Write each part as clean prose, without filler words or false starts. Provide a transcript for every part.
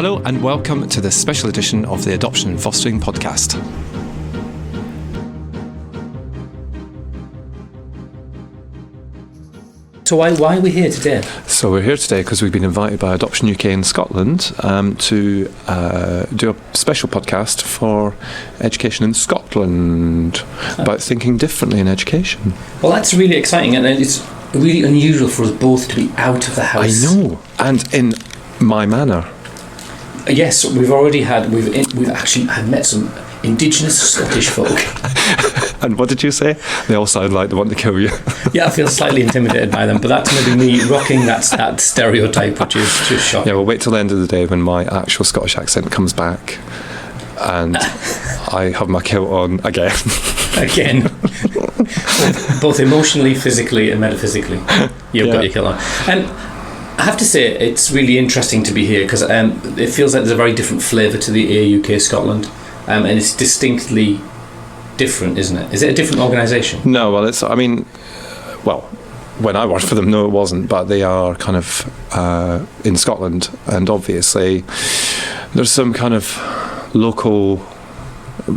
Hello and welcome to this special edition of the Adoption and Fostering Podcast. So why are we here today? So we're here today because we've been invited by Adoption UK in Scotland to do a special podcast for education in Scotland about thinking differently in education. Well, that's really exciting, and it's really unusual for us both to be out of the house. I know, and in my manner. Yes, we've actually met some Indigenous Scottish folk. And what did you say? They all sound like they want to kill you. Yeah, I feel slightly intimidated by them, but that's maybe me rocking that stereotype, which is just shocking. Yeah, we'll wait till the end of the day when my actual Scottish accent comes back and I have my kilt on again. Again. Both emotionally, physically and metaphysically. You've got your kilt on. And I have to say, it's really interesting to be here because it feels like there's a very different flavour to the AUK Scotland, and it's distinctly different, isn't it? Is it a different organisation? No, well, when I worked for them, no, it wasn't, but they are kind of in Scotland, and obviously there's some kind of local.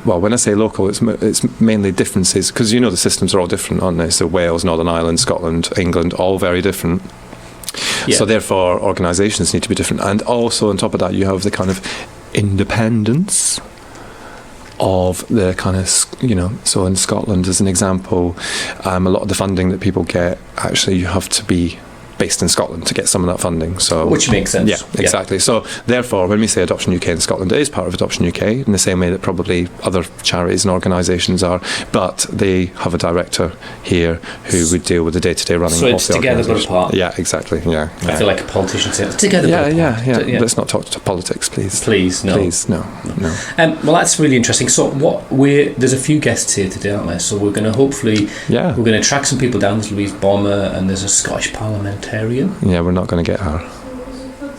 Well, when I say local, it's mainly differences because the systems are all different, aren't they? So Wales, Northern Ireland, Scotland, England, all very different. Yeah. So therefore, organisations need to be different, and also on top of that, you have the kind of independence of the kind of, so in Scotland, as an example, a lot of the funding that people get, actually, you have to be based in Scotland to get some of that funding. So, which makes sense. Yeah, exactly. Yeah. So therefore, when we say Adoption UK in Scotland, it is part of Adoption UK in the same way that probably other charities and organisations are, but they have a director here who would deal with the day-to-day running of the organisation. So it's together but apart. Yeah, exactly. Yeah. I feel like a politician saying together but apart. Yeah. Let's not talk to politics, please. Please, no. Well, that's really interesting. So there's a few guests here today, aren't there? So we're going to hopefully we're going to track some people down. There's Louise Bomber and there's a Scottish parliamentarian. Yeah, we're not going to get her.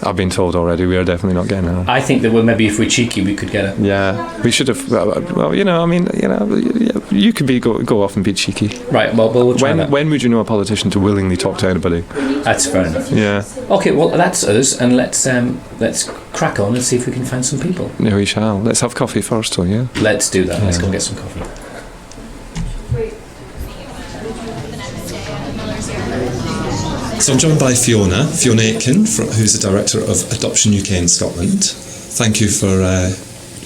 I've been told already we are definitely not getting her. I think that maybe if we're cheeky we could get her. Yeah, we should have. You could go off and be cheeky. Right, well we'll try that. When would you know a politician to willingly talk to anybody? That's fair enough. Yeah. Okay, well that's us, and let's crack on and see if we can find some people. Yeah, we shall. Let's have coffee first, though, yeah? Let's do that. Yeah. Let's go and get some coffee. So I'm joined by Fiona Aitken, who's the director of Adoption UK in Scotland. Thank you for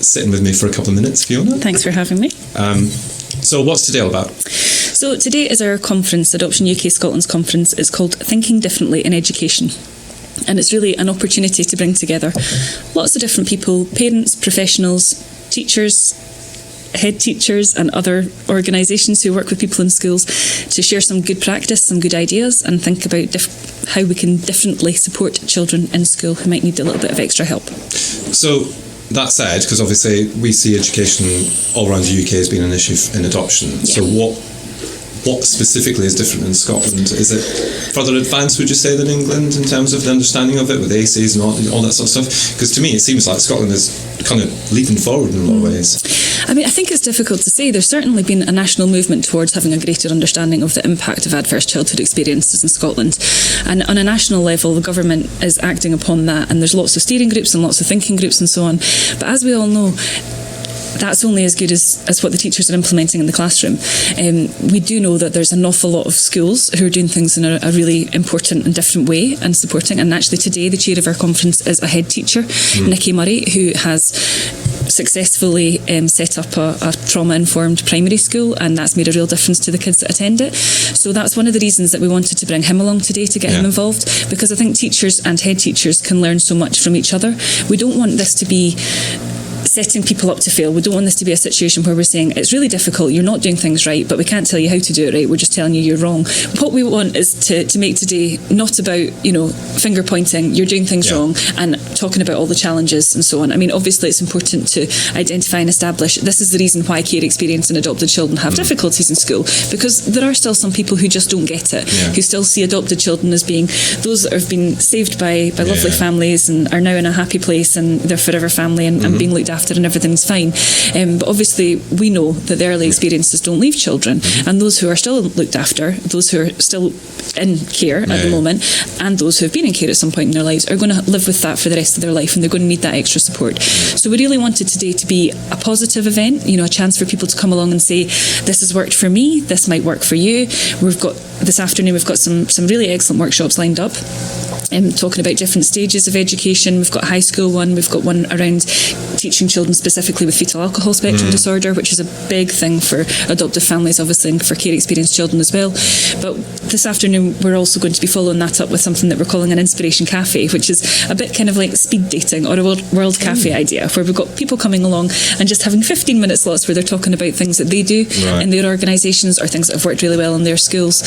sitting with me for a couple of minutes, Fiona. Thanks for having me. So what's today all about? So today is our conference, Adoption UK Scotland's conference. It's called Thinking Differently in Education. And it's really an opportunity to bring together lots of different people, parents, professionals, teachers, head teachers and other organisations who work with people in schools to share some good practice, some good ideas, and think about how we can differently support children in school who might need a little bit of extra help. So that said, because obviously we see education all around the UK as being an issue in adoption, so what specifically is different in Scotland? Is it further advanced, would you say, than England in terms of the understanding of it with ACs and all that sort of stuff? Because to me it seems like Scotland is kind of leaping forward in a lot of ways. I mean, I think it's difficult to say. There's certainly been a national movement towards having a greater understanding of the impact of adverse childhood experiences in Scotland. And on a national level, the government is acting upon that, and there's lots of steering groups and lots of thinking groups and so on. But as we all know, that's only as good as what the teachers are implementing in the classroom. We do know that there's an awful lot of schools who are doing things in a really important and different way and supporting. And actually today the chair of our conference is a head teacher, Nikki Murray, who has successfully set up a trauma-informed primary school, and that's made a real difference to the kids that attend it. So that's one of the reasons that we wanted to bring him along today, to get him involved, because I think teachers and head teachers can learn so much from each other. We don't want this to be setting people up to fail. We don't want this to be a situation where we're saying it's really difficult, you're not doing things right, but we can't tell you how to do it right, we're just telling you you're wrong. What we want is to make today not about finger pointing, you're doing things wrong, and talking about all the challenges and so on. I mean, obviously it's important to identify and establish this is the reason why care experience and adopted children have difficulties in school, because there are still some people who just don't get it, who still see adopted children as being those that have been saved by lovely families and are now in a happy place and they're forever family and being looked provided after and everything's fine. But obviously we know that the early experiences don't leave children, and those who are still looked after, those who are still in care at the moment, and those who have been in care at some point in their lives are going to live with that for the rest of their life, and they're going to need that extra support. So we really wanted today to be a positive event, you know, a chance for people to come along and say, this has worked for me, this might work for you. This afternoon we've got some really excellent workshops lined up, talking about different stages of education. We've got high school one, we've got one around teaching children specifically with fetal alcohol spectrum disorder, which is a big thing for adoptive families, obviously, and for care experienced children as well. But this afternoon we're also going to be following that up with something that we're calling an inspiration cafe, which is a bit kind of like speed dating or a world cafe idea, where we've got people coming along and just having 15-minute slots where they're talking about things that they do in their organisations or things that have worked really well in their schools,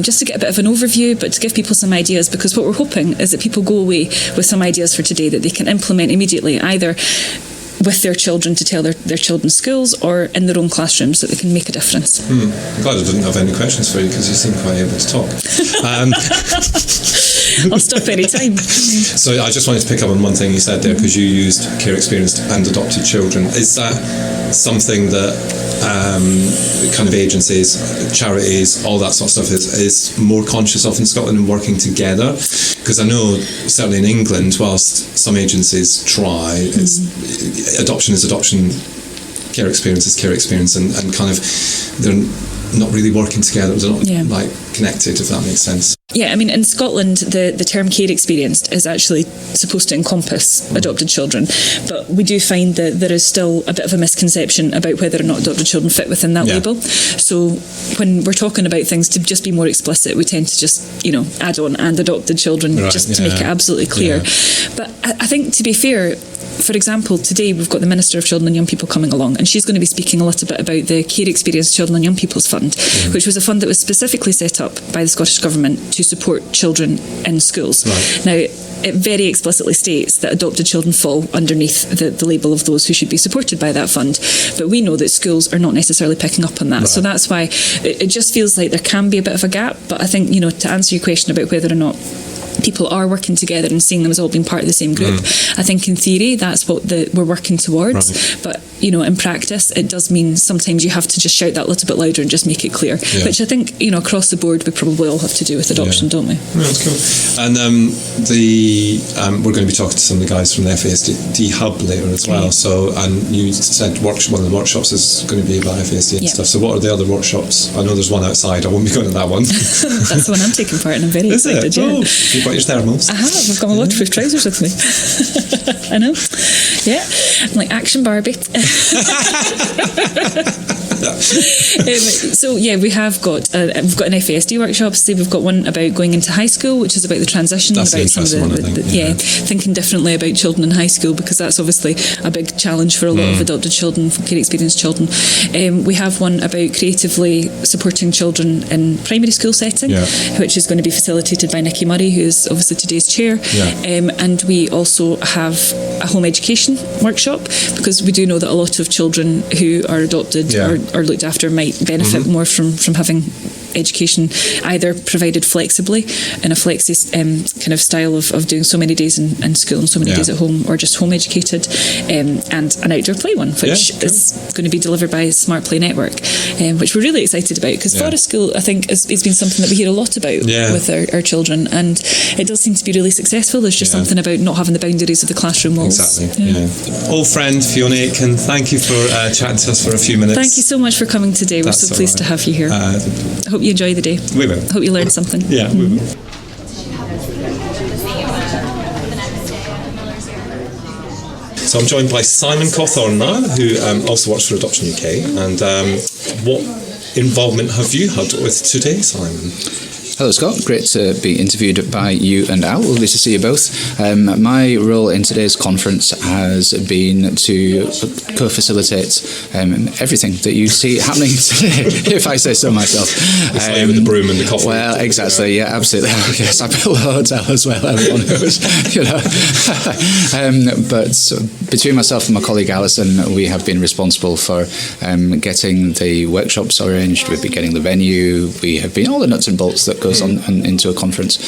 just to get a bit of an overview, but to give people some ideas, because what we're hoping is that people go away with some ideas for today that they can implement immediately, either with their children to tell their children's schools or in their own classrooms, so that they can make a difference. I'm glad I didn't have any questions for you, because you seem quite able to talk. I'll stop any time. So I just wanted to pick up on one thing you said there, because you used care experienced and adopted children. Is that something that kind of agencies, charities, all that sort of stuff is more conscious of in Scotland and working together? Because I know certainly in England, whilst some agencies try, adoption is adoption, care experience is care experience, and kind of they're not really working together, they're not like connected, if that makes sense. Yeah, I mean, in Scotland, the term care experienced is actually supposed to encompass adopted children, but we do find that there is still a bit of a misconception about whether or not adopted children fit within that label. So when we're talking about things, to just be more explicit, we tend to just, you know, add on and adopted children, just to make it absolutely clear. But I think, to be fair, for example, today we've got the Minister of Children and Young People coming along, and she's going to be speaking a little bit about the Care Experienced Children and Young People's Fund, which was a fund that was specifically set up by the Scottish Government to support children in schools. Now, it very explicitly states that adopted children fall underneath the label of those who should be supported by that fund. But we know that schools are not necessarily picking up on that. So that's why it just feels like there can be a bit of a gap. But I think, you know, to answer your question about whether or not people are working together and seeing them as all being part of the same group, I think in theory that's what we're working towards. But, you know, in practice it does mean sometimes you have to just shout that a little bit louder and just make it clear, which I think, you know, across the board we probably all have to do with adoption, don't we? Yeah, that's cool. And we're going to be talking to some of the guys from the FASD Hub later as well. So, and you said one of the workshops is going to be about FASD and stuff. So what are the other workshops? I know there's one outside, I won't be going to that one. That's the one I'm taking part in. I'm very excited. You've got your thermals. I have. I've got my waterproof trousers with me. I know. Yeah, I'm like Action Barbie. So yeah, we've got an FASD workshop. So we've got one about going into high school, which is about the transition. That's about some of thinking differently about children in high school, because that's obviously a big challenge for a lot of adopted children, care experienced children. We have one about creatively supporting children in primary school setting, which is going to be facilitated by Nikki Murray, who is obviously today's chair. And we also have a home education workshop, because we do know that a lot of children who are adopted or looked after might benefit more from having education either provided flexibly in a flexi kind of style of doing so many days in school and so many days at home, or just home educated, and an outdoor play one, which is going to be delivered by Smart Play Network, which we're really excited about, because Forest School, I think, has been something that we hear a lot about with our children, and it does seem to be really successful. There's just something about not having the boundaries of the classroom walls. Old friend Fiona Aitken, thank you for chatting to us for a few minutes. Thank you so much for coming today. We're so pleased to have you here. I hope you enjoy the day. We will. Hope you learned something. Yeah, we will. So I'm joined by Simon Cawthorne now, who also works for Adoption UK. And what involvement have you had with today, Simon? Hello, Scott. Great to be interviewed by you and Al. Lovely to see you both. My role in today's conference has been to co-facilitate everything that you see happening today, if I say so myself. With the broom and the coffee. Well, exactly. Yeah, absolutely. Yes, I built a hotel as well. Everyone knows, you know. But between myself and my colleague Alison, we have been responsible for getting the workshops arranged. We've been getting the venue. We have been all the nuts and bolts that goes on into a conference,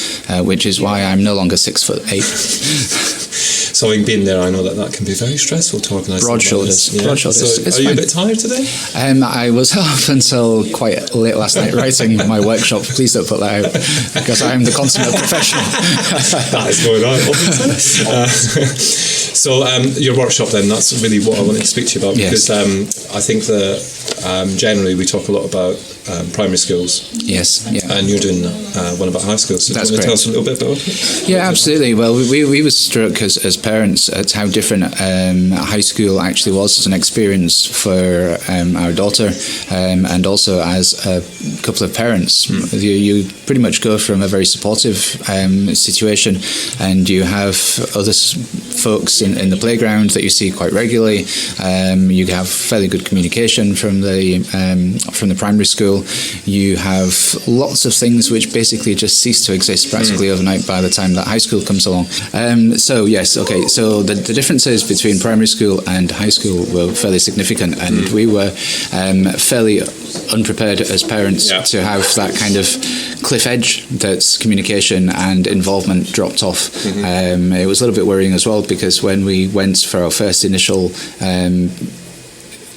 which is why I'm no longer 6'8". So having been there, I know that can be very stressful to organise. Broad shoulders. Yeah. Broad shoulders. So It's are you fine. a bit tired today? I was up until quite late last night writing my workshop. Please don't put that out, because I am the consummate professional. That is going on. So your workshop then, that's really what I wanted to speak to you about, because I think that generally we talk a lot about primary schools. Yes, yeah. And you're doing one about high schools. So That's do you want to correct. tell us a little bit about it? Yeah, absolutely. Well, we were struck as parents at how different high school actually was as an experience for our daughter, and also as a couple of parents. You pretty much go from a very supportive situation, and you have other folks in the playground that you see quite regularly. You have fairly good communication from the primary school. You have lots of things which basically just cease to exist practically overnight by the time that high school comes along. So the differences between primary school and high school were fairly significant, and we were fairly unprepared as parents to have that kind of cliff edge that's communication and involvement dropped off. It was a little bit worrying as well, because when we went for our first initial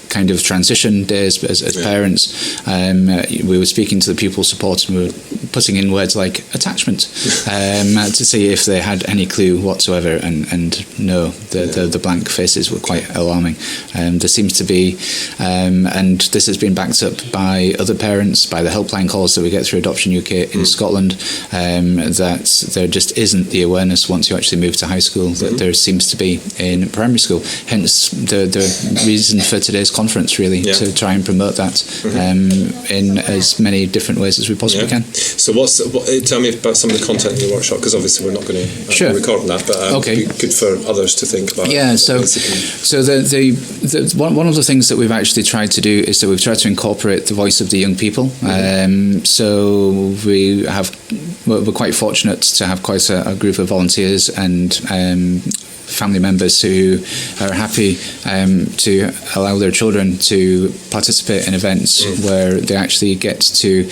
kind of transition days as parents, we were speaking to the pupil support, and we were putting in words like attachment to see if they had any clue whatsoever, and no, the blank faces were quite alarming. There seems to be, and this has been backed up by other parents, by the helpline calls that we get through Adoption UK in Scotland, that there just isn't the awareness once you actually move to high school that there seems to be in primary school. Hence the reason for today's conference, really, to try and promote that in as many different ways as we possibly can. So tell me about some of the content in your workshop, because obviously we're not going to record on that, but it'd be good for others to think about. So the one of the things that we've actually tried to do is that we've tried to incorporate the voice of the young people. So we're quite fortunate to have quite a group of volunteers and family members who are happy to allow their children to participate in events where they actually get to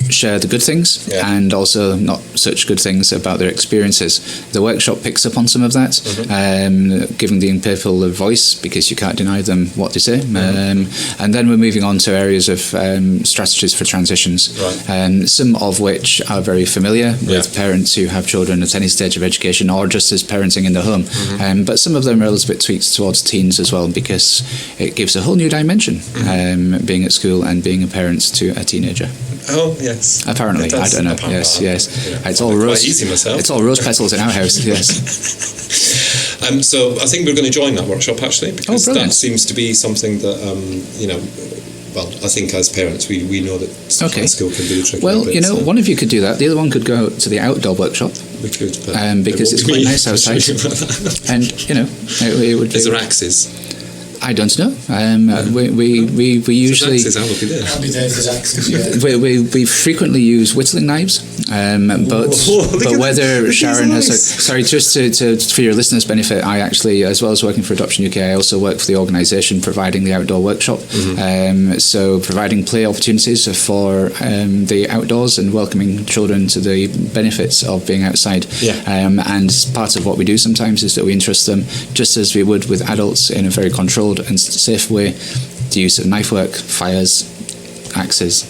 share the good things and also not such good things about their experiences. The workshop picks up on some of that, giving the young people a voice, because you can't deny them what they say. And then we're moving on to areas of strategies for transitions, some of which are very familiar with parents who have children at any stage of education or just as parenting in the home. But some of them are a little bit tweaked towards teens as well, because it gives a whole new dimension, being at school and being a parent to a teenager. Oh, yes. Apparently, I don't know. Yes. It's all rose. It's all rose petals in our house. Yes. So I think we're going to join that workshop, actually, because that seems to be something that well, I think as parents we know that school can be a tricky. Well, one of you could do that. The other one could go to the outdoor workworkshop. We could, because it's quite nice outside, and it would. Is there axes? I don't know. We usually. I'll be there if there's axes. We frequently use whittling knives, but whether Sharon has. Sorry, just to for your listeners' benefit, I actually, as well as working for Adoption UK, I also work for the organisation providing the outdoor workshop. So providing play opportunities for the outdoors and welcoming children to the benefits of being outside. And part of what we do sometimes is that we interest them, just as we would with adults, in a very controlled and safe way, the use of knife work, fires, axes,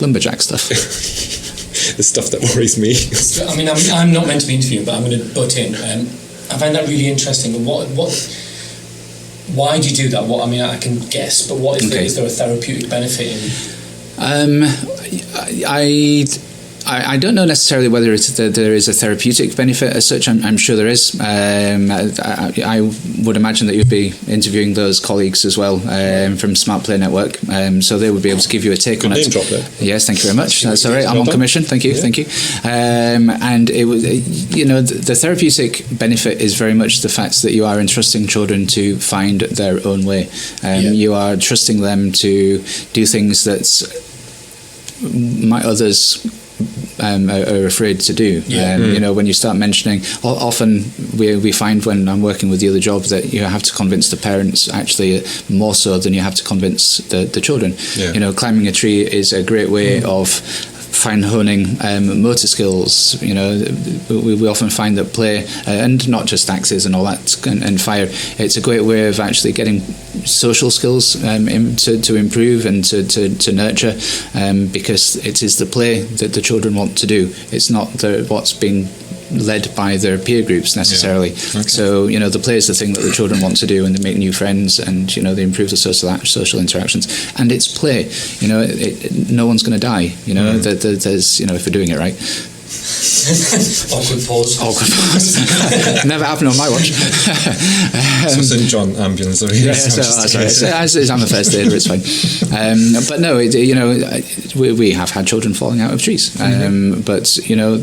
lumberjack stuff. The stuff that worries me. I mean, I'm not meant to be interviewing, but I'm going to butt in. I find that really interesting. Why do you do that? I can guess, but what is there a therapeutic benefit in? I don't know necessarily whether there is a therapeutic benefit as such. I'm sure there is. I would imagine that you'd be interviewing those colleagues as well from Smart Play Network, so they would be able to give you a take on it. Name drop there. Yes, thank you very much. That's all right. I'm on commission. Thank you. And it was, the therapeutic benefit is very much the fact that you are entrusting children to find their own way. You are trusting them to do things that others are afraid to do. When you start mentioning, often we find when I'm working with the other job that you have to convince the parents actually more so than you have to convince the children. Climbing a tree is a great way of fine-honing motor skills. You know, we often find that play, and not just axes and all that, and fire, it's a great way of actually getting social skills to improve and to nurture, because it is the play that the children want to do. It's not what's being led by their peer groups necessarily. Yeah. Okay. So, you know, the play is the thing that the children want to do, and they make new friends, and, you know, they improve the social interactions. And it's play. You know, no one's going to die. You know, there's, you know, if we're doing it right. Awkward pause. Never happened on my watch. So St John ambulance. As I'm a first aider, it's fine. But no, you know, we have had children falling out of trees. But, you know,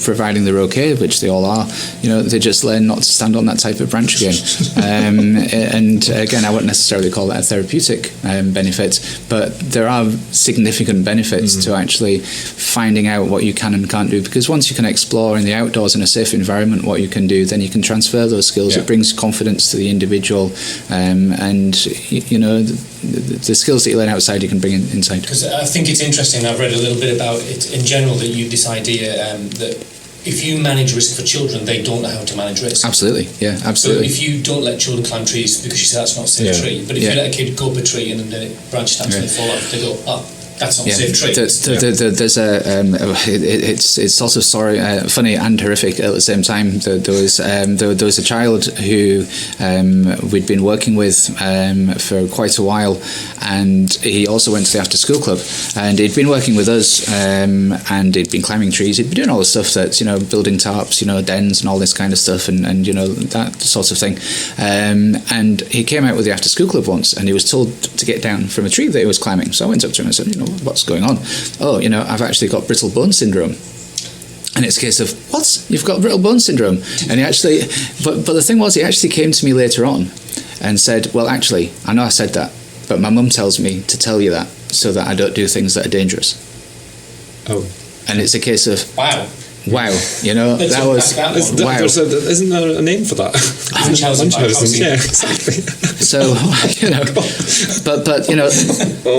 providing they're okay, which they all are, you know, they just learn not to stand on that type of branch again. And again, I wouldn't necessarily call that a therapeutic benefit, but there are significant benefits to actually finding out what you can and can't do, because once you can explore in the outdoors in a safe environment what you can do, then you can transfer those skills. It brings confidence to the individual, and you know, the skills that you learn outside you can bring inside. Because I think it's interesting, I've read a little bit about it in general, that you this idea that if you manage risk for children, they don't know how to manage risk. Absolutely, yeah, absolutely. So if you don't let children climb trees because you say that's not a safe tree, but if you let a kid go up a tree and then the branch snaps and they fall off, they go, oh, that's not a safe tree. There's a it's sort of funny and horrific at the same time. There was a child who we'd been working with for quite a while, and he also went to the after school club, and he'd been working with us, and he'd been climbing trees. He'd been doing all the stuff that's, you know, building tarps, you know, dens and all this kind of stuff, and you know, that sort of thing. And he came out with the after school club once, and he was told to get down from a tree that he was climbing. So I went up to him and said, you know, what's going on? Oh, you know, I've actually got brittle bone syndrome. And it's a case of, what? You've got brittle bone syndrome? And he actually, but the thing was, he actually came to me later on and said, well, actually, I know I said that, but my mum tells me to tell you that so that I don't do things that are dangerous. Oh. And it's a case of, wow, you know, that was wow. Isn't there a name for that? Munchausen. Yeah, exactly. So, you know, but you know,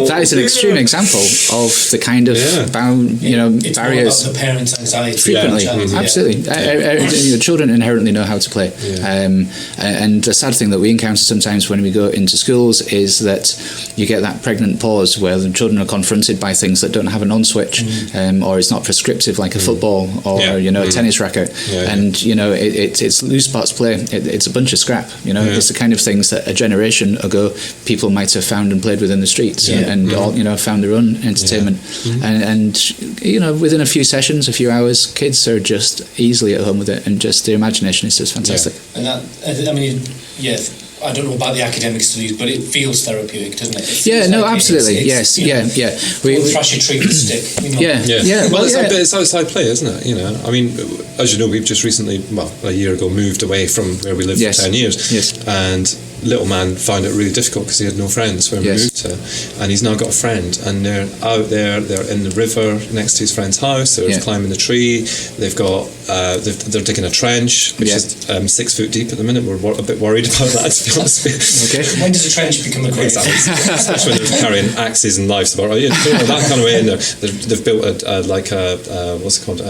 that is an extreme example of the kind of it's barriers. More about the parents' anxiety. Frequently, absolutely. You know, children inherently know how to play, and the sad thing that we encounter sometimes when we go into schools is that you get that pregnant pause where the children are confronted by things that don't have an on switch, or it's not prescriptive like a football or you know, a tennis racket, and you know, it's loose parts play. It's a bunch of scrap. You know, it's the kind of things that a generation ago people might have found and played with in the streets, and all, you know, found their own entertainment. And you know, within a few sessions, a few hours, kids are just easily at home with it, and just their imagination is just fantastic. And that, I mean, I don't know about the academic studies, but it feels therapeutic, doesn't it? Absolutely. Yes. We thrash a tree with a stick. You know? Well, it's outside play, isn't it? You know, I mean, as you know, we've just recently, a year ago, moved away from where we lived for 10 years, and little man found it really difficult because he had no friends where we moved to, and he's now got a friend, and they're out there, they're in the river next to his friend's house, they're climbing the tree, they've got they're digging a trench which is 6 foot deep at the minute. We're a bit worried about that, to be honest with you. Okay. When does a trench become a grave? Especially when they're carrying axes and knives about, that kind of way in there. They've built what's it called,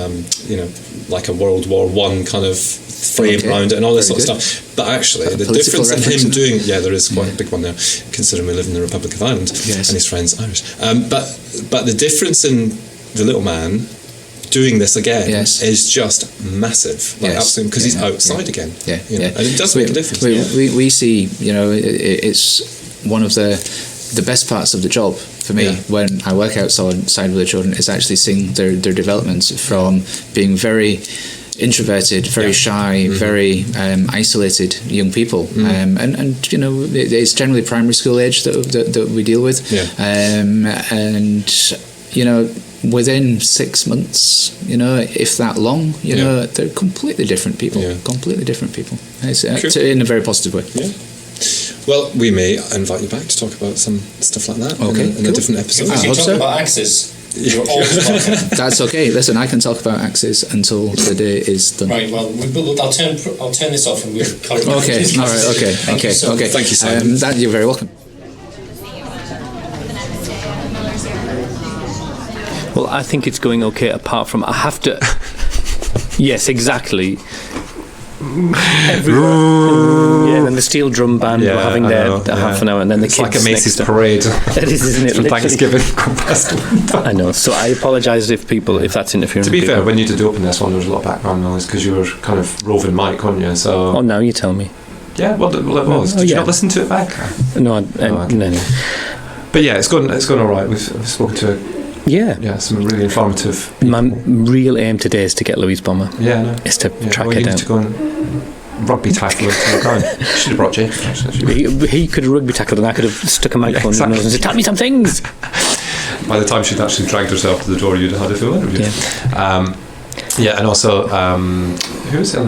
you know, like a World War I kind of frame around it and all this sort of stuff. But actually, the difference in him doing, there is quite a big one there, considering we live in the Republic of Ireland and his friend's Irish. But the difference in the little man doing this again is just massive, absolutely, because he's outside again. You know, and it does make a difference. We see, you know, it's one of the best parts of the job for me when I work outside with the children is actually seeing their developments from being very introverted, very shy, very isolated young people, and you know, it's generally primary school age that we deal with, and you know, within 6 months, you know, if that long, you know, they're completely different people. It's in a very positive way. Well, we may invite you back to talk about some stuff like that in a different episode. If we talk about axes, you're always welcome. That's okay. Listen, I can talk about axes until the day is done. Right. Well, I'll turn this off and we'll carry on. Okay. All right. Okay. Thank you, Simon. You're very welcome. Well, I think it's going okay, apart from I have to... Yes, exactly. Yeah, and the steel drum band were having their half an hour, and then the it's kids like a Macy's next parade. It is, isn't it? From Thanksgiving. I know. So I apologise if that's interfering. To be fair, when you did open this one, there was a lot of background noise because you were kind of roving mic, weren't you? So. Oh, now you tell me. Yeah, well, it was. Did you not listen to it back? No, no. But yeah, it's gone all right. We've spoken to. Some really informative people. My real aim today is to get Louise Bomber. Yeah, no. Is to track her you down. need to go and rugby tackle her to the ground. Should have brought Jake. He could have rugby tackled and I could have stuck a microphone in his nose and said, "Tell me some things." By the time she'd actually dragged herself to the door, you'd have had a full interview. Yeah. And also, who was the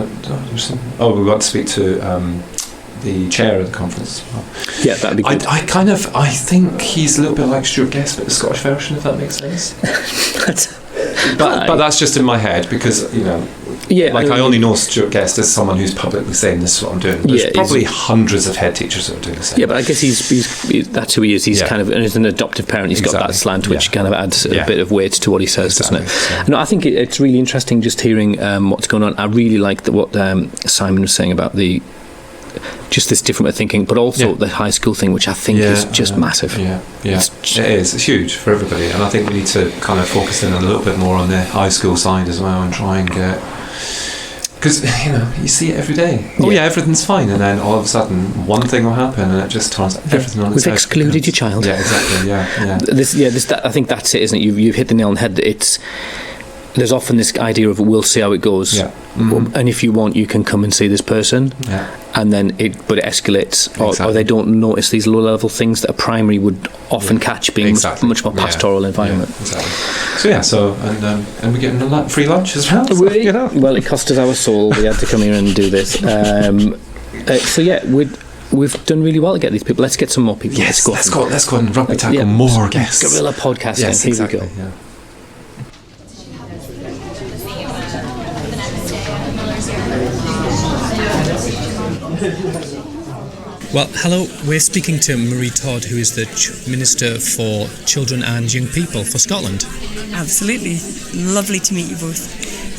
other? We got to speak to the chair of the conference as well. Yeah, that'd be good. I think he's a little bit like Stuart Guest, but the Scottish version, if that makes sense. But that's just in my head because, I only know Stuart Guest as someone who's publicly saying this is what I'm doing. There's probably hundreds of head teachers that are doing the same. Yeah, but I guess he's that's who he is. He's kind of, and as an adoptive parent, he's got that slant which kind of adds a bit of weight to what he says, doesn't it? Yeah. No, I think it's really interesting just hearing what's going on. I really like what Simon was saying about just this different way of thinking, but also the high school thing, which I think is just massive. Yeah. It is. It's huge for everybody, and I think we need to kind of focus in a little bit more on the high school side as well and try and get... Because, you see it every day. Everything's fine, and then all of a sudden one thing will happen and it just turns everything on its head. We've excluded your child. Yeah, exactly, yeah. I think that's it, isn't it? You've hit the nail on the head. There's often this idea of we'll see how it goes, and if you want, you can come and see this person, and then it escalates, or they don't notice these low-level things that a primary would often catch, being much more pastoral environment. So and we're getting a free lunch as well. Well, it cost us our soul. We had to come here and do this. We've done really well to get these people. Let's get some more people. Yes, let's go and rugby tackle more guests. Guerrilla podcasting. Yes, here exactly, we go. Yeah. Well, hello, we're speaking to Marie Todd, who is the Minister for Children and Young People for Scotland. Absolutely. Lovely to meet you both.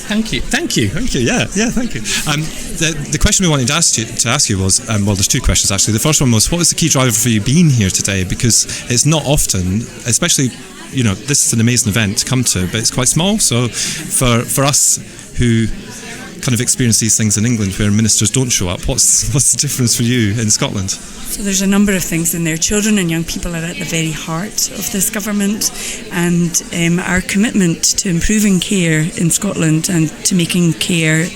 Thank you. Yeah, thank you. The question we wanted to ask you was, there's two questions actually. The first one was, what was the key driver for you being here today? Because it's not often, especially, this is an amazing event to come to, but it's quite small. So for us who kind of experience these things in England where ministers don't show up, what's the difference for you in Scotland? So there's a number of things in there. Children and young people are at the very heart of this government, and our commitment to improving care in Scotland and to making care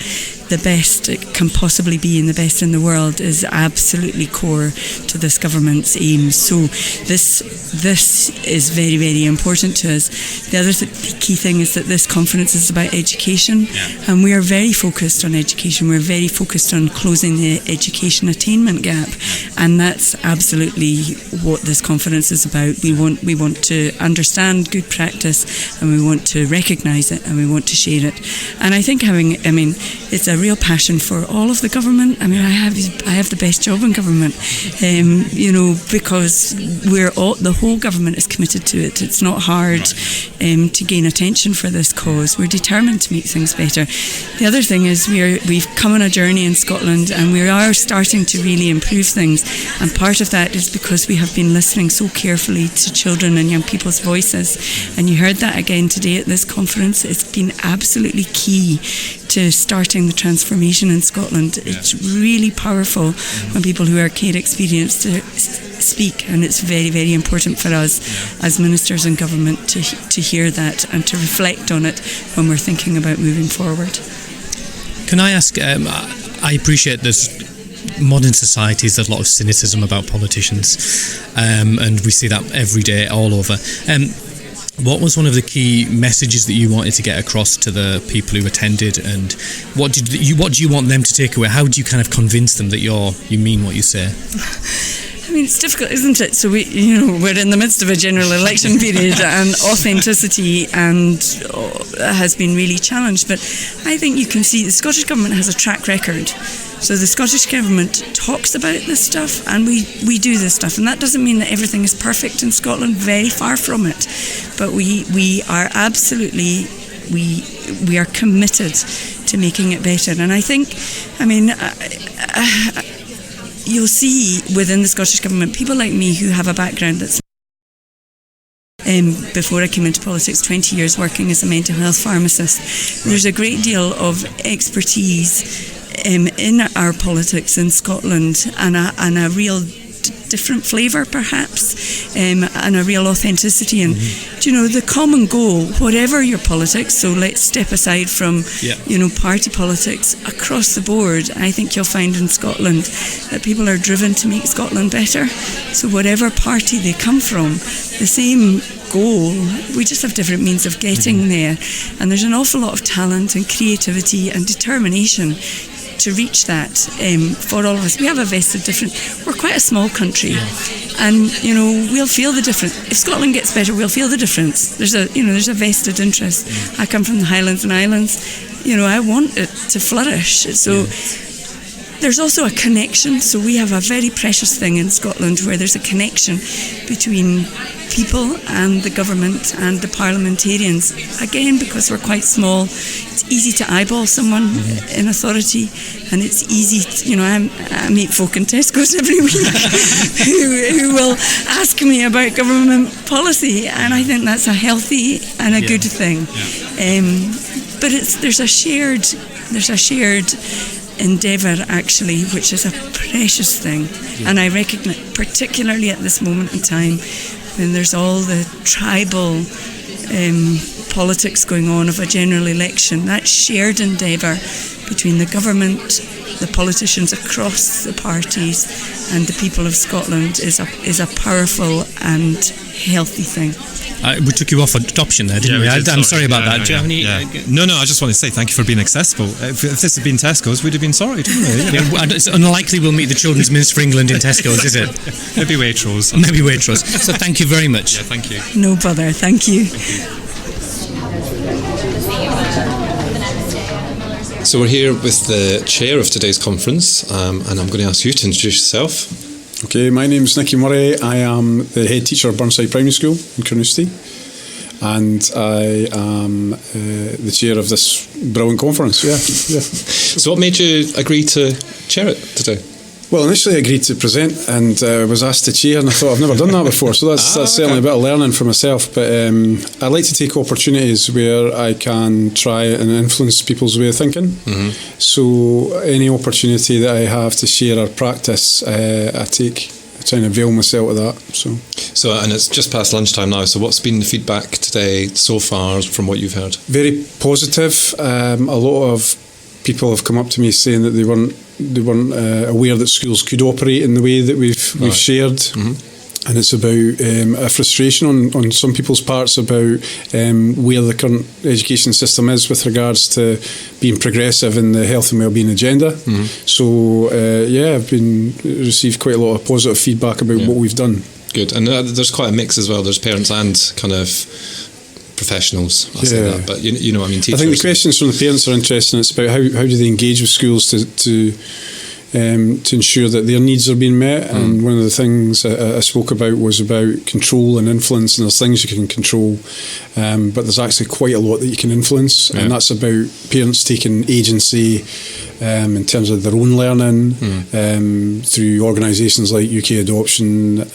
the best it can possibly be and the best in the world is absolutely core to this government's aims. So this is very, very important to us. The other key thing is that this conference is about education, and we are very focused on education. We're very focused on closing the education attainment gap, and that's absolutely what this conference is about. We want to understand good practice, and we want to recognise it, and we want to share it. And I think it's a real passion for all of the government. I have the best job in government, because the whole government is committed to it. It's not hard to gain attention for this cause. We're determined to make things better. The other thing is we've come on a journey in Scotland, and we are starting to really improve things. And part of that is because we have been listening so carefully to children and young people's voices. And you heard that again today at this conference. It's been absolutely key to starting the transformation in Scotland. It's really powerful when people who are care experienced speak, and it's very, very important for us as ministers and government to hear that and to reflect on it when we're thinking about moving forward. Can I ask, I appreciate there's modern societies, there's a lot of cynicism about politicians, and we see that every day all over. What was one of the key messages that you wanted to get across to the people who attended, and what do you want them to take away? How do you kind of convince them that you mean what you say? It's difficult, isn't it? So we're in the midst of a general election period, and authenticity has been really challenged. But I think you can see the Scottish Government has a track record. So the Scottish Government talks about this stuff, and we do this stuff. And that doesn't mean that everything is perfect in Scotland, very far from it. But we are absolutely, we are committed to making it better. And I think, you'll see within the Scottish Government people like me who have a background that's before I came into politics, 20 years working as a mental health pharmacist. There's a great deal of expertise in our politics in Scotland, and a real different flavour perhaps, and a real authenticity. And the common goal, whatever your politics, so let's step aside from party politics, across the board, I think you'll find in Scotland that people are driven to make Scotland better. So whatever party they come from, the same goal, we just have different means of getting there. And there's an awful lot of talent and creativity and determination to reach that for all of us. We have a vested difference. We're quite a small country, and we'll feel the difference. If Scotland gets better, we'll feel the difference. There's a vested interest. I come from the Highlands and Islands. I want it to flourish. So there's also a connection. So we have a very precious thing in Scotland where there's a connection between people and the government and the parliamentarians. Again, because we're quite small, it's easy to eyeball someone in authority, and it's easy to, I meet folk in Tesco's every week who will ask me about government policy, and I think that's a healthy and a good thing. But there's a shared endeavour actually, which is a precious thing, and I recognise, particularly at this moment in time, when there's all the tribal politics going on of a general election, that shared endeavour between the government, the politicians across the parties, and the people of Scotland is a powerful and healthy thing. We took you off adoption there, didn't we? I'm sorry about that. Do you have any? No, I just want to say thank you for being accessible. If this had been Tesco's, we'd have been sorry, didn't we? It's unlikely we'll meet the Children's Minister for England in Tesco's, is it? Maybe Waitrose. Maybe Waitrose. So thank you very much. Yeah, thank you. No bother, thank you. So we're here with the chair of today's conference, and I'm going to ask you to introduce yourself. Okay, my name's Nicky Murray. I am the head teacher of Burnside Primary School in Carnoustie, and I am the chair of this brilliant conference. Yeah. So what made you agree to chair it today? Well, initially I agreed to present and was asked to chair, and I thought I've never done that before, so that's certainly a bit of learning for myself. But I like to take opportunities where I can try and influence people's way of thinking. Mm-hmm. So any opportunity that I have to share our practice, I take. I try and avail myself of that. So, and it's just past lunchtime now. So, what's been the feedback today so far from what you've heard? Very positive. A lot of people have come up to me saying that they weren't aware that schools could operate in the way that we've shared. Mm-hmm. And it's about a frustration on some people's parts about where the current education system is with regards to being progressive in the health and wellbeing agenda. Mm-hmm. So I've received quite a lot of positive feedback about what we've done. Good. And there's quite a mix as well. There's parents and kind of professionals. I say that, but you know what I mean. Teachers. I think the questions from the parents are interesting. It's about how do they engage with schools to ensure that their needs are being met. And one of the things I spoke about was about control and influence, and there's things you can control, but there's actually quite a lot that you can influence, and that's about parents taking agency in terms of their own learning through organisations like UK Adoption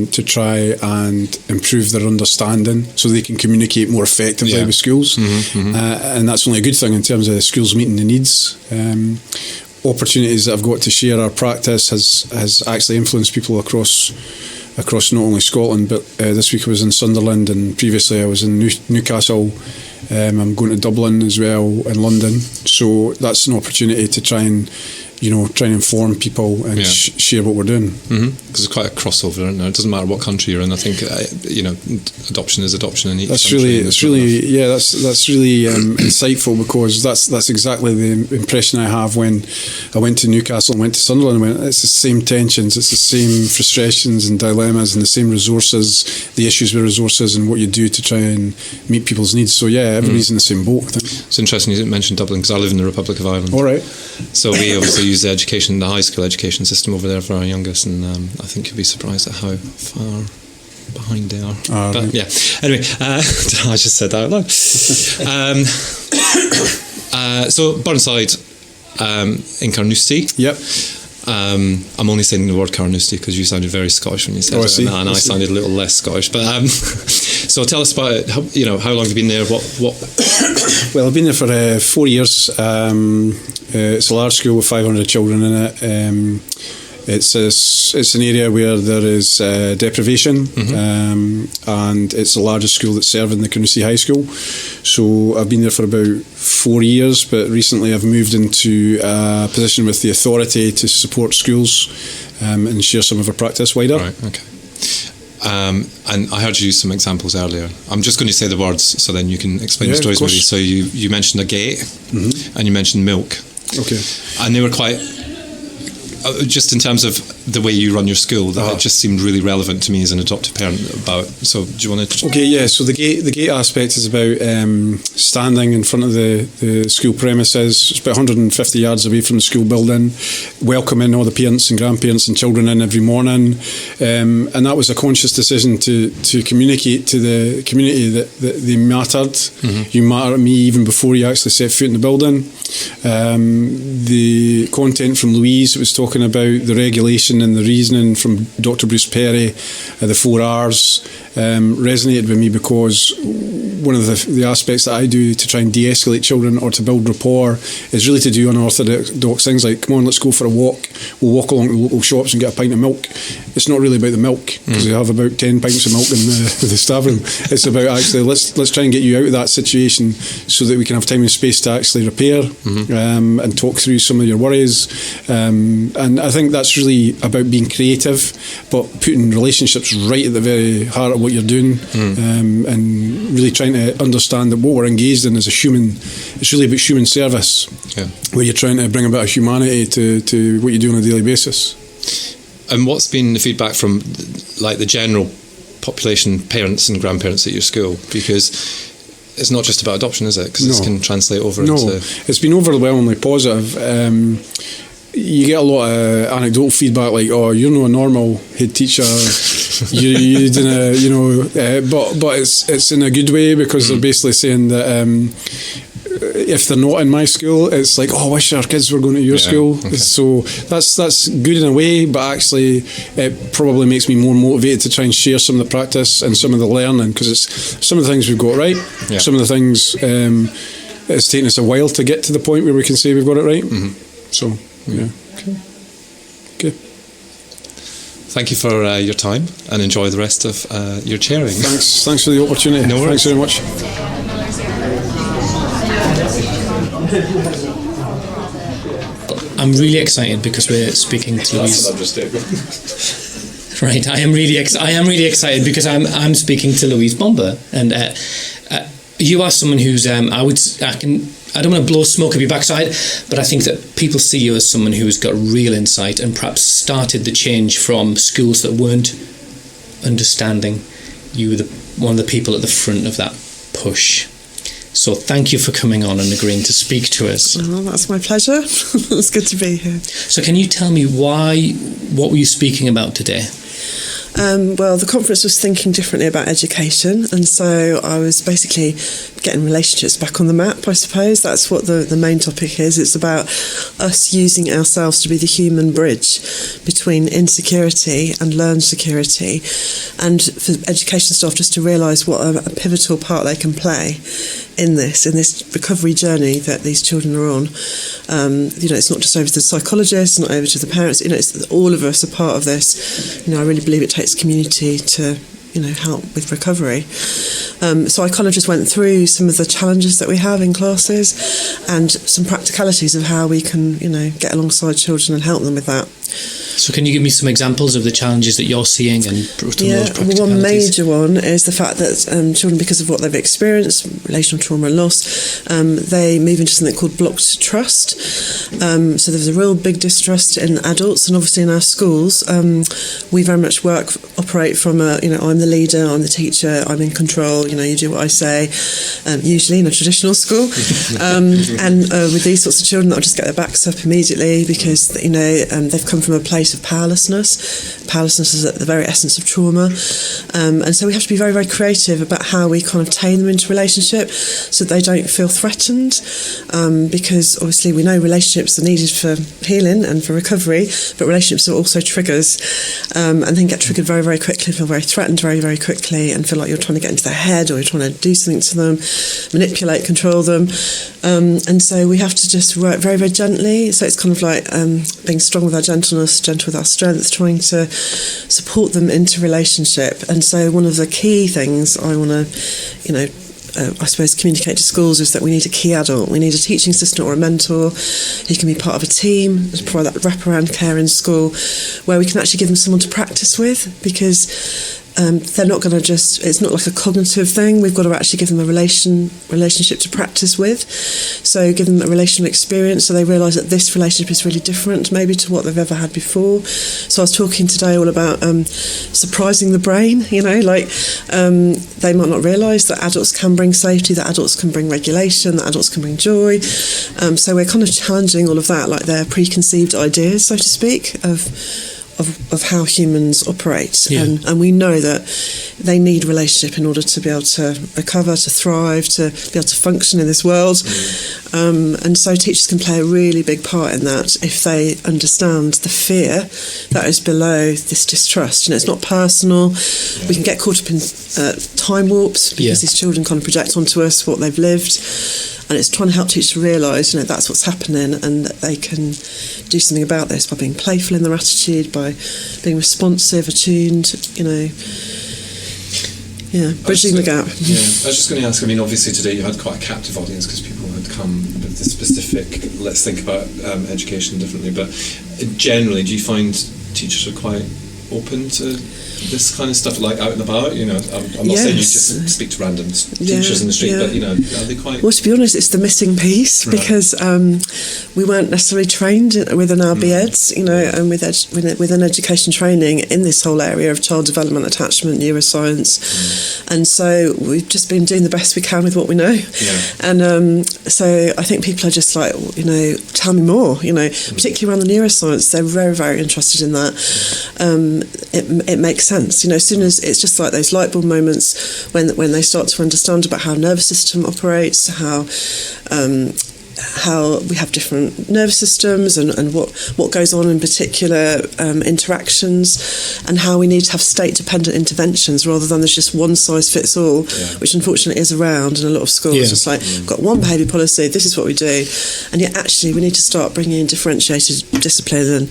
to try and improve their understanding so they can communicate more effectively with schools. And that's only a good thing in terms of schools meeting the needs. Opportunities that I've got to share our practice has actually influenced people across not only Scotland, but this week I was in Sunderland, and previously I was in Newcastle. I'm going to Dublin as well, and London. So that's an opportunity to try and inform people and share what we're doing. Because there's quite a crossover, isn't there? It doesn't matter what country you're in. I think adoption is adoption in each country. That's really insightful, because that's exactly the impression I have when I went to Newcastle and went to Sunderland. It's the same tensions, it's the same frustrations and dilemmas, and the same resources, the issues with resources, and what you do to try and meet people's needs. So everybody's in the same boat, I think. It's interesting you didn't mention Dublin, because I live in the Republic of Ireland. All right. So we obviously use the high school education system over there for our youngest, and I think you'll be surprised at how far behind they are. But yeah, anyway, I just said that out loud. So Burnside in Carnoustie. Yep. I'm only saying the word Carnoustie because you sounded very Scottish when you said it, and I sounded a little less Scottish. But so tell us about it. How long have you been there? What? Well, I've been there for 4 years. It's a large school with 500 children in it. It's an area where there is deprivation, and it's the largest school that's serving the Carnoustie High School. So I've been there for about 4 years, but recently I've moved into a position with the authority to support schools and share some of our practice wider. Right, okay. And I heard you use some examples earlier. I'm just going to say the words so then you can explain the stories maybe. So you mentioned a gate, and you mentioned milk. Okay. And they were quite... just in terms of the way you run your school, that it just seemed really relevant to me as an adoptive parent about. So do you want to? Okay, yeah. So the gate aspect is about standing in front of the school premises. It's about 150 yards away from the school building, welcoming all the parents and grandparents and children in every morning, and that was a conscious decision to communicate to the community that they mattered. You matter to me even before you actually set foot in the building. The content from Louise was talking about the regulation and the reasoning from Dr. Bruce Perry, the 4 R's, resonated with me because one of the aspects that I do to try and de-escalate children or to build rapport is really to do unorthodox things like, come on, let's go for a walk. We'll walk along to the local shops and get a pint of milk. It's not really about the milk because they have about 10 pints of milk in the staff room. It's about actually let's try and get you out of that situation so that we can have time and space to actually repair and talk through some of your worries. And I think that's really about being creative, but putting relationships right at the very heart of what you're doing, and really trying to understand that what we're engaged in is it's really about human service, where you're trying to bring about a humanity to what you do on a daily basis. And what's been the feedback from like the general population, parents and grandparents at your school? Because it's not just about adoption, is it? Because this can translate over into... It's been overwhelmingly positive. You get a lot of anecdotal feedback like, "Oh, you're not a normal head teacher. you didn't, but it's in a good way because they're basically saying that if they're not in my school, it's like, oh, I wish our kids were going to your school." Okay. So that's good in a way, but actually it probably makes me more motivated to try and share some of the practice and some of the learning, because it's some of the things we've got right, some of the things it's taken us a while to get to the point where we can say we've got it right. So. Yeah. Okay. Thank you for your time, and enjoy the rest of your chairing. Thanks for the opportunity. No worries. Thanks very much. I'm really excited because we're speaking to Louise. Right, I am really excited because I'm speaking to Louise Bomber, and you are someone who's I don't want to blow smoke up your backside, but I think that people see you as someone who's got real insight and perhaps started the change from schools that weren't understanding. You were one of the people at the front of that push. So thank you for coming on and agreeing to speak to us. Oh, that's my pleasure. It's good to be here. So can you tell me what were you speaking about today? Well, the conference was thinking differently about education, and so I was basically getting relationships back on the map, I suppose. That's what the main topic is. It's about us using ourselves to be the human bridge between insecurity and learned security, and for education staff just to realise what a pivotal part they can play in this recovery journey that these children are on. It's not just over to the psychologists, not over to the parents, it's all of us are part of this. I really believe it takes community to help with recovery. So I kind of just went through some of the challenges that we have in classes and some practicalities of how we can get alongside children and help them with that. So can you give me some examples of the challenges that you're seeing and those practicalities? One major one is the fact that children, because of what they've experienced, relational trauma and loss, they move into something called blocked trust. So there's a real big distrust in adults, and obviously in our schools, we very much operate from I'm the the leader, I'm the teacher, I'm in control, you do what I say, usually in a traditional school. And with these sorts of children, I'll just get their backs up immediately because, they've come from a place of powerlessness. Powerlessness is at the very essence of trauma. And so we have to be very, very creative about how we kind of tame them into relationship so that they don't feel threatened. Because obviously we know relationships are needed for healing and for recovery, but relationships are also triggers, and then get triggered very, very quickly, feel very threatened very, very quickly, and feel like you're trying to get into their head or you're trying to do something to them, manipulate, control them. And so we have to just work very, very gently. So it's kind of like being strong with our gentleness, gentle with our strength, trying to support them into relationship. And so one of the key things I want to, I suppose, communicate to schools is that we need a key adult. We need a teaching assistant or a mentor who can be part of a team, provide that wraparound care in school, where we can actually give them someone to practice with, because they're not going to just, it's not like a cognitive thing. We've got to actually give them a relationship to practice with. So give them a relational experience so they realise that this relationship is really different maybe to what they've ever had before. So I was talking today all about surprising the brain, they might not realise that adults can bring safety, that adults can bring regulation, that adults can bring joy. So we're kind of challenging all of that, like their preconceived ideas, so to speak, of how humans operate. Yeah. And we know that they need relationship in order to be able to recover, to thrive, to be able to function in this world. And so teachers can play a really big part in that if they understand the fear that is below this distrust. It's not personal. We can get caught up in time warps because these children kind of project onto us what they've lived. And it's trying to help teachers realise, that's what's happening, and that they can do something about this by being playful in their attitude, by being responsive, attuned, bridging the gap. Yeah, I was just going to ask, obviously today you had quite a captive audience because people had come with the specific, let's think about education differently, but generally do you find teachers are quite open to this kind of stuff, like out and about? I'm not saying you just speak to random teachers in the street, but are they quite... Well, to be honest, it's the missing piece, because we weren't necessarily trained within our BEds, and within education training in this whole area of child development, attachment, neuroscience, and so we've just been doing the best we can with what we know. And so I think people are just like, tell me more, particularly around the neuroscience. They're very, very interested in that. It makes sense, as soon as it's just like those light bulb moments when they start to understand about how nervous system operates, how we have different nervous systems and what goes on in particular interactions, and how we need to have state-dependent interventions rather than there's just one size fits all, which unfortunately is around in a lot of schools. It's like, we've got one behaviour policy, this is what we do, and yet actually we need to start bringing in differentiated discipline and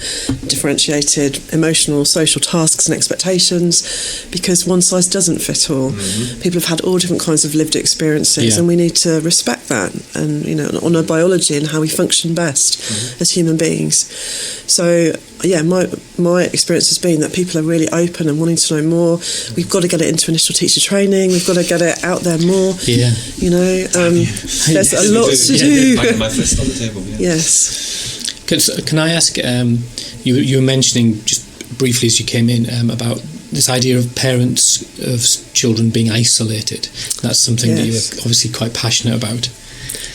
differentiated emotional, social tasks and expectations, because one size doesn't fit all. People have had all different kinds of lived experiences, and we need to respect that and honour biology and how we function best as human beings. So my experience has been that people are really open and wanting to know more. We've got to get it into initial teacher training, we've got to get it out there more. There's a lot to do. My fist on the table. Yes. Can I ask, you were mentioning just briefly as you came in about this idea of parents of children being isolated. That's something that you're obviously quite passionate about.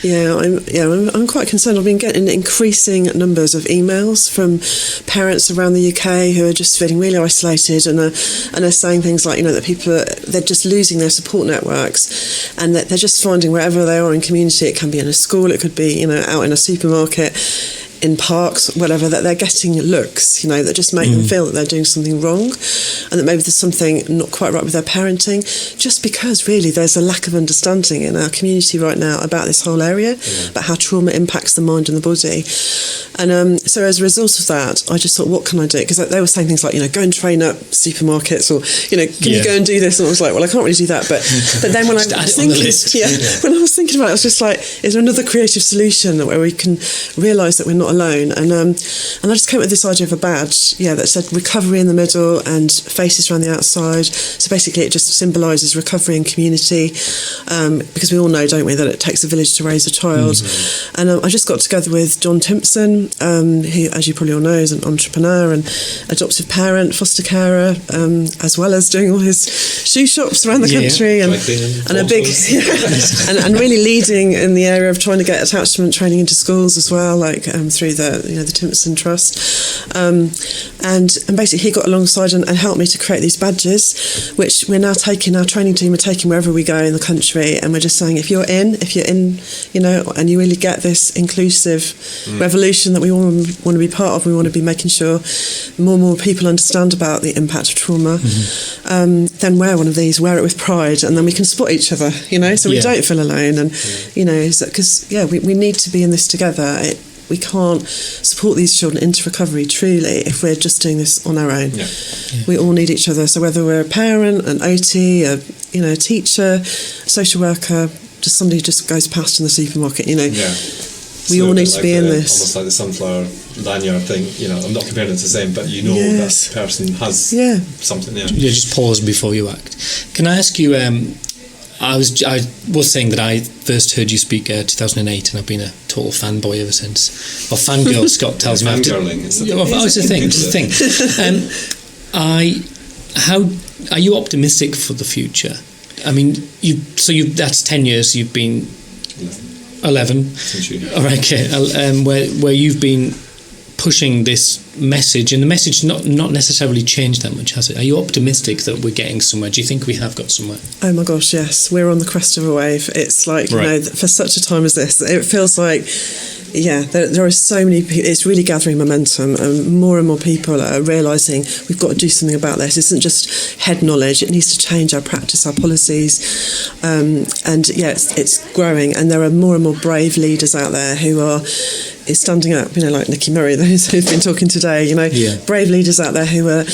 I'm quite concerned. I've been getting increasing numbers of emails from parents around the UK who are just feeling really isolated and are saying things like, that they're just losing their support networks, and that they're just finding wherever they are in community, it can be in a school, it could be, out in a supermarket, in parks, whatever, that they're getting looks, that just make them feel that they're doing something wrong, and that maybe there's something not quite right with their parenting, just because really there's a lack of understanding in our community right now about this whole area, about how trauma impacts the mind and the body. And so as a result of that, I just thought, what can I do? Because they were saying things like, go and train up supermarkets, or, can you go and do this? And I was like, well, I can't really do that. But then when I was thinking, when I was thinking about it, I was just like, is there another creative solution where we can realise that we're not alone. And I just came up with this idea of a badge, that said recovery in the middle and faces around the outside. So basically it just symbolises recovery and community, because we all know, don't we, that it takes a village to raise a child. And I just got together with John Timpson, who, as you probably all know, is an entrepreneur and adoptive parent, foster carer, as well as doing all his shoe shops around the country, and a big and really leading in the area of trying to get attachment training into schools as well, like through the Timpson Trust, and basically he got alongside and helped me to create these badges, which we're now taking, our training team are taking wherever we go in the country, and we're just saying, if you're in, and you really get this inclusive revolution that we all want to be part of, we want to be making sure more and more people understand about the impact of trauma, then wear one of these, wear it with pride, and then we can support each other, so we don't feel alone. And because we need to be in this together. We can't support these children into recovery truly if we're just doing this on our own. We all need each other. So whether we're a parent, an OT, a teacher, a social worker, just somebody who just goes past in the supermarket, we all need to be in this. Almost like the sunflower lanyard thing. I'm not comparing it to the same, but that person has something there. Just pause before you act. Can I ask you? I was saying that I first heard you speak 2008, and I've been a total fanboy ever since. Or fangirl, Scott tells me. Fangirling. It's a thing. It's a thing. How are you optimistic for the future? I mean, that's 10 years. You've been 11. All right, okay. Where you've been pushing this message, and the message not necessarily changed that much, has it? Are you optimistic that we're getting somewhere? Do you think we have got somewhere? Oh my gosh, yes. We're on the crest of a wave. It's like, for such a time as this, it feels like, there are so many people. It's really gathering momentum, and more people are realising we've got to do something about this. It isn't just head knowledge. It needs to change our practice, our policies, it's growing, and there are more and more brave leaders out there who are standing up, like Nicky Murray, those who've been talking today, brave leaders out there who are,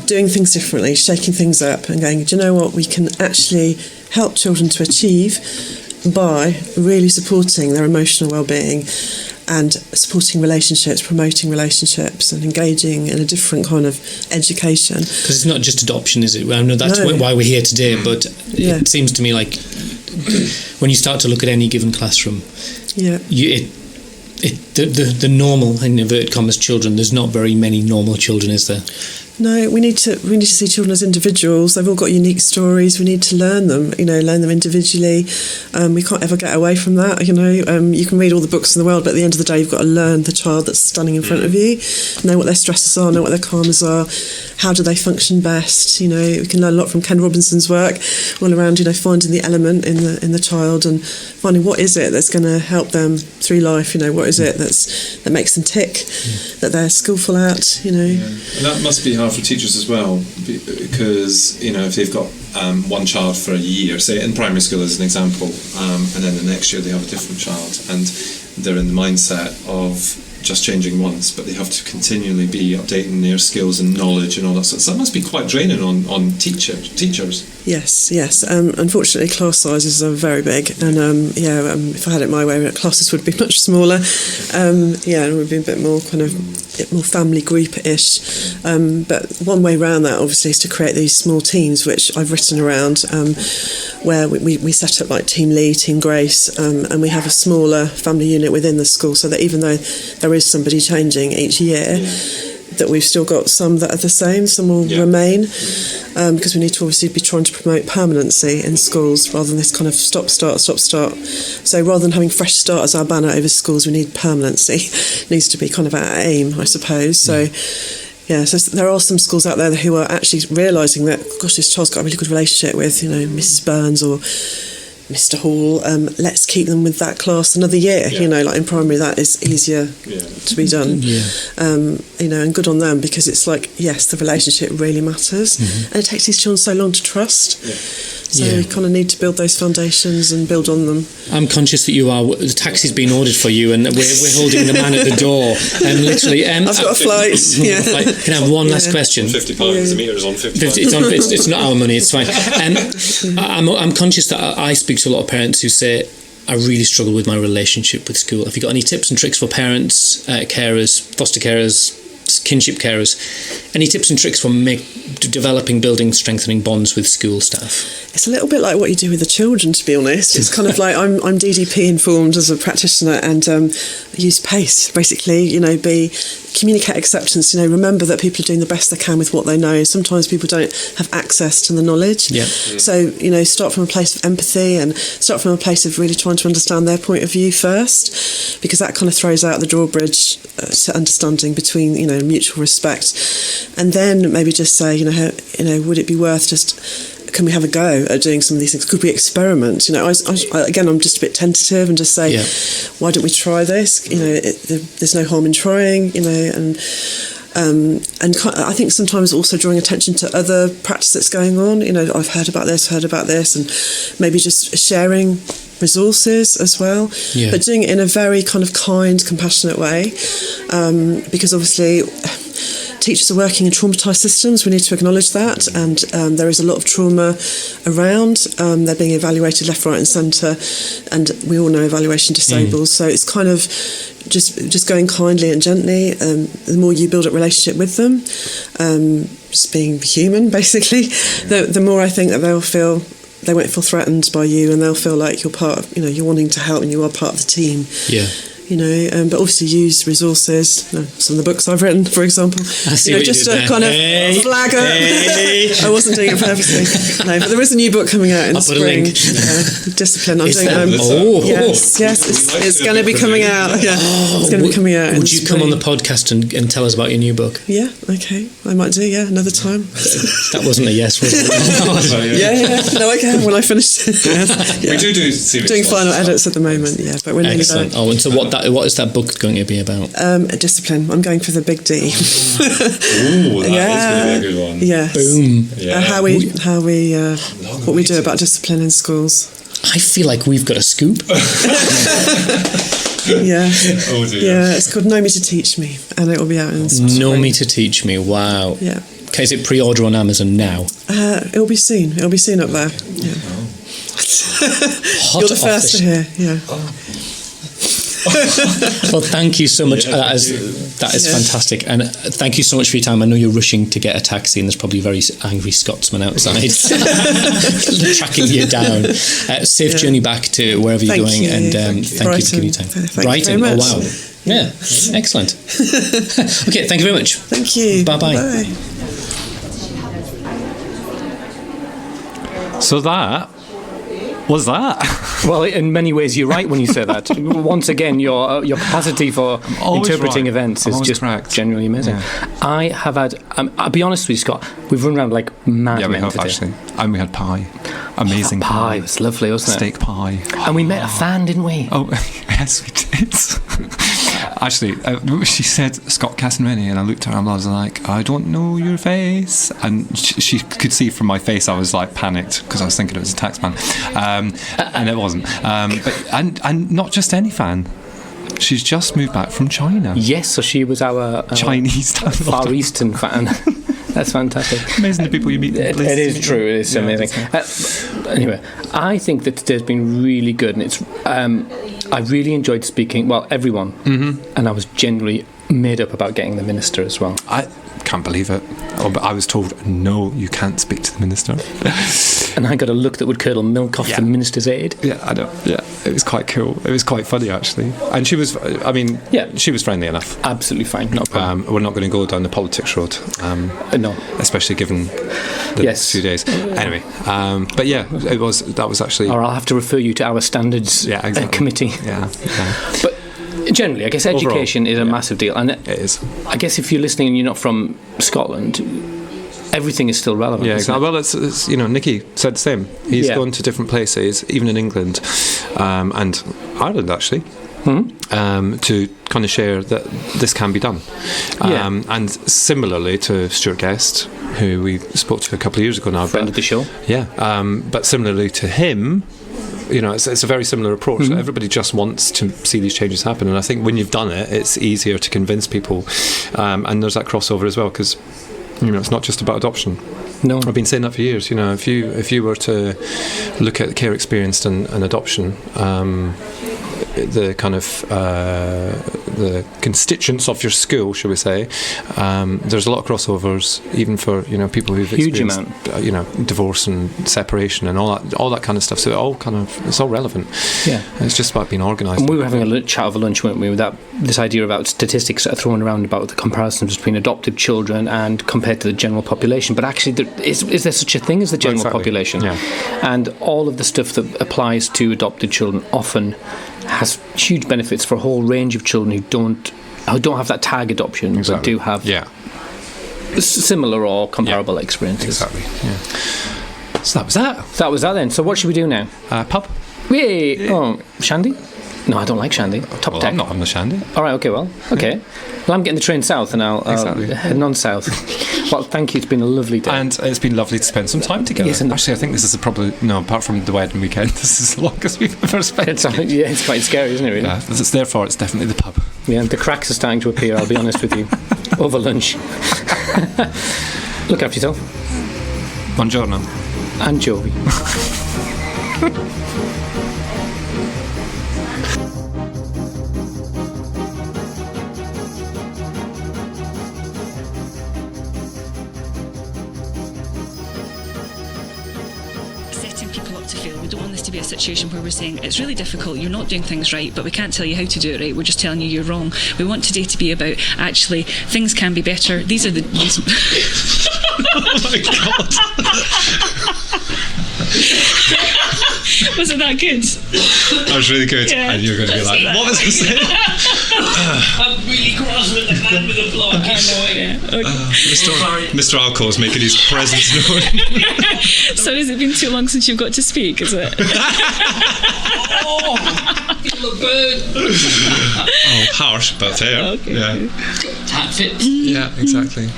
doing things differently, shaking things up and going, do you know what, we can actually help children to achieve by really supporting their emotional well-being and supporting relationships, promoting relationships and engaging in a different kind of education. Because it's not just adoption, is it? I know that's why we're here today, but it seems to me like when you start to look at any given classroom, the normal, in inverted commas, children, there's not very many normal children, is there? No, we need to see children as individuals. They've all got unique stories. We need to learn them, learn them individually. We can't ever get away from that, You can read all the books in the world, but at the end of the day, you've got to learn the child that's standing in front of you, know what their stresses are, know what their calmers are, how do they function best. We can learn a lot from Ken Robinson's work all around, finding the element in the child and finding what is it that's going to help them through life, what is it that makes them tick, that they're skillful at, And that must be hard for teachers as well, because if they've got one child for a year, say in primary school as an example, and then the next year they have a different child, and they're in the mindset of just changing once, but they have to continually be updating their skills and knowledge and all that. So that must be quite draining on teachers. Yes. Unfortunately, class sizes are very big, and if I had it my way, classes would be much smaller. And would be a bit more more family group-ish. But one way around that, obviously, is to create these small teams, which I've written around, where we set up like Team Lee, Team Grace, and we have a smaller family unit within the school, so that even though there is somebody changing each year, that we've still got some that are the same, some will remain, because we need to obviously be trying to promote permanency in schools rather than this kind of stop, start. So rather than having fresh start as our banner over schools, we need permanency. It needs to be kind of our aim, I suppose. So there are some schools out there who are actually realising that, gosh, this child's got a really good relationship with, Mrs. Burns or Mr. Hall, let's keep them with that class another year. Like in primary, that is easier to be done. And good on them, because it's like, yes, the relationship really matters, and it takes these children so long to trust. So we kind of need to build those foundations and build on them. I'm conscious that the taxi's been ordered for you, and we're holding the man at the door. And literally, I've got a flight. Can I have one last question? £50 the meter is on 55. It's not our money. It's fine. I'm conscious that I speak to a lot of parents who say, I really struggle with my relationship with school. Have you got any tips and tricks for parents, carers, foster carers, kinship carers? Any tips and tricks for developing, building, strengthening bonds with school staff? It's a little bit like what you do with the children, to be honest. It's kind of like I'm DDP informed as a practitioner, and use PACE, basically, communicate acceptance, remember that people are doing the best they can with what they know. Sometimes people don't have access to the knowledge. Yeah. So, start from a place of empathy and start from a place of really trying to understand their point of view first, because that kind of throws out the drawbridge to understanding between, mutual respect. And then maybe just say, would it be worth can we have a go at doing some of these things? Could we experiment? Again, I'm just a bit tentative and just say, why don't we try this? There's no harm in trying, and I think sometimes also drawing attention to other practice that's going on. I've heard about this, and maybe just sharing resources as well, but doing it in a very kind of kind, compassionate way, because obviously teachers are working in traumatised systems. We need to acknowledge that, and there is a lot of trauma around. They're being evaluated left, right and centre, and we all know evaluation disables. So it's kind of just going kindly and gently. The more you build a relationship with them, just being human basically, the more I think that they won't feel threatened by you, and they'll feel like you're part of, you're wanting to help and you are part of the team. Yeah. But obviously use resources. Some of the books I've written, for example. Just to kind of flag up. I wasn't doing it purposely. No, but there is a new book coming out in the spring. Discipline. I'm doing. Yes, it's going to be coming out. Yeah, it's going to be coming out. Would you come on the podcast and tell us about your new book? Yeah. Okay. I might do. Yeah, another time. That wasn't a yes, was it? Yeah. No, I can when I finish. We do serious doing final edits at the moment. Yeah, but we're nearly there. Excellent. Oh, and so what is that book going to be about? Discipline. I'm going for the big D. Ooh, that is going to be a good one. Yes. Boom. What we do about discipline in schools. I feel like we've got a scoop. Yeah. Oh dear. Yeah, it's called Know Me to Teach Me, and it will be out in spring. Know Me to Teach Me. Wow. Yeah. Okay, is it pre-order on Amazon now? It'll be soon. It'll be soon up there. Yeah. You're the first to hear. Yeah. Well, thank you so much. That is fantastic, and thank you so much for your time. I know you're rushing to get a taxi, and there's probably a very angry Scotsman outside tracking you down. Safe journey back to wherever you're going, and thank you for giving your time. Brighton. Oh wow, yeah, excellent. Okay, thank you very much. Thank you. Bye-bye. Bye. So that was that. Well, in many ways, you're right when you say that. Once again, your capacity for interpreting events is just genuinely amazing. Yeah. I have had, I'll be honest with you, Scott, we've run around like mad men today. Actually. And we had pie. Amazing pie. It was lovely, wasn't it? Steak pie. And we met a fan, didn't we? Oh, yes, we did. Actually, she said Scott Casanrini, and I looked at her and I was like, I don't know your face. And she could see from my face I was like panicked because I was thinking it was a tax man, and it wasn't. And not just any fan. She's just moved back from China. Yes, so she was our Chinese Far Eastern fan. That's fantastic. Amazing the people you meet. It is true. It is amazing. Anyway, I think that today's been really good, and it's. I really enjoyed speaking. Well, everyone, and I was generally made up about getting the minister as well. I can't believe it. But I was told, no, you can't speak to the minister. And I got a look that would curdle milk off the minister's aid. Yeah, I know. Yeah, it was quite cool. It was quite funny, actually. And she was, she was friendly enough. Absolutely fine. Not a problem. We're not going to go down the politics road. No. Especially given the few days. Anyway, but yeah, that was actually... Or I'll have to refer you to our standards committee. Yeah. But generally, I guess education is a massive deal. And it is. I guess if you're listening and you're not from Scotland, everything is still relevant. Yeah, exactly. Well, it's Nicky said the same. He's gone to different places, even in England and Ireland, actually, to kind of share that this can be done. And similarly to Stuart Guest, who we spoke to a couple of years ago now. Friend of the show. Yeah, but similarly to him, it's a very similar approach. Everybody just wants to see these changes happen, and I think when you've done it, it's easier to convince people, and there's that crossover as well, because It's not just about adoption. No. I've been saying that for years. If you were to look at care experienced and adoption, the kind of the constituents of your school, shall we say, there's a lot of crossovers, even for people who've experienced divorce and separation and all that kind of stuff. So it's all relevant. Yeah, it's just about being organised. And we were having a chat over lunch, weren't we, with this idea about statistics that are thrown around about the comparisons between adopted children and compared to the general population. But actually, is there such a thing as the general population? Yeah. And all of the stuff that applies to adopted children often has huge benefits for a whole range of children who don't have that tag adoption, but do have similar or comparable experiences. Exactly. Yeah. So that was that then. So what should we do now? Pub. Yay! Yeah. Oh, shandy? No, I don't like shandy. Top deck. I'm not on the shandy. All right. Okay. Well. Okay. Well, I'm getting the train south, and I'll head on south. Well, thank you. It's been a lovely day, and it's been lovely to spend some time together. Yes, actually, I think this is apart from the wedding weekend, this is the longest we've ever spent. It's quite scary, isn't it? Really? Yeah. Therefore, it's definitely the pub. Yeah, and the cracks are starting to appear. I'll be honest with you. Over lunch. Look after yourself. Buongiorno. Anchovy. We don't want this to be a situation where we're saying it's really difficult, you're not doing things right, but we can't tell you how to do it right, we're just telling you you're wrong. We want today to be about actually things can be better. These are the Oh my god. Was it that good? That was really good. Yeah. And you're going to be like, what was I saying? I'm really cross with the man with the block. I know, yeah. Okay. Mr. Alco's making his presence known. So has it been too long since you've got to speak, is it? Feel the burn. Harsh, but fair. Okay. Yeah. Tap fit. Yeah, exactly.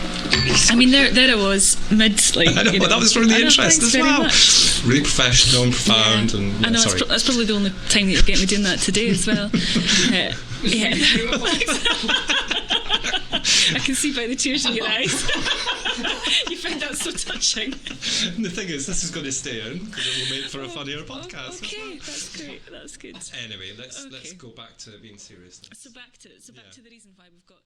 I mean, there I was, mid, like... I know, but that was really interesting as well. Much. Really professional and profound. Yeah. And I know, that's probably the only time that you'll get me doing that today as well. Yeah. I can see by the tears in your eyes. You find that so touching. And the thing is, this is going to stay in because it will make for a funnier podcast. Okay, that's great. That's good. Anyway, let's go back to being serious. So back to the reason why we've got.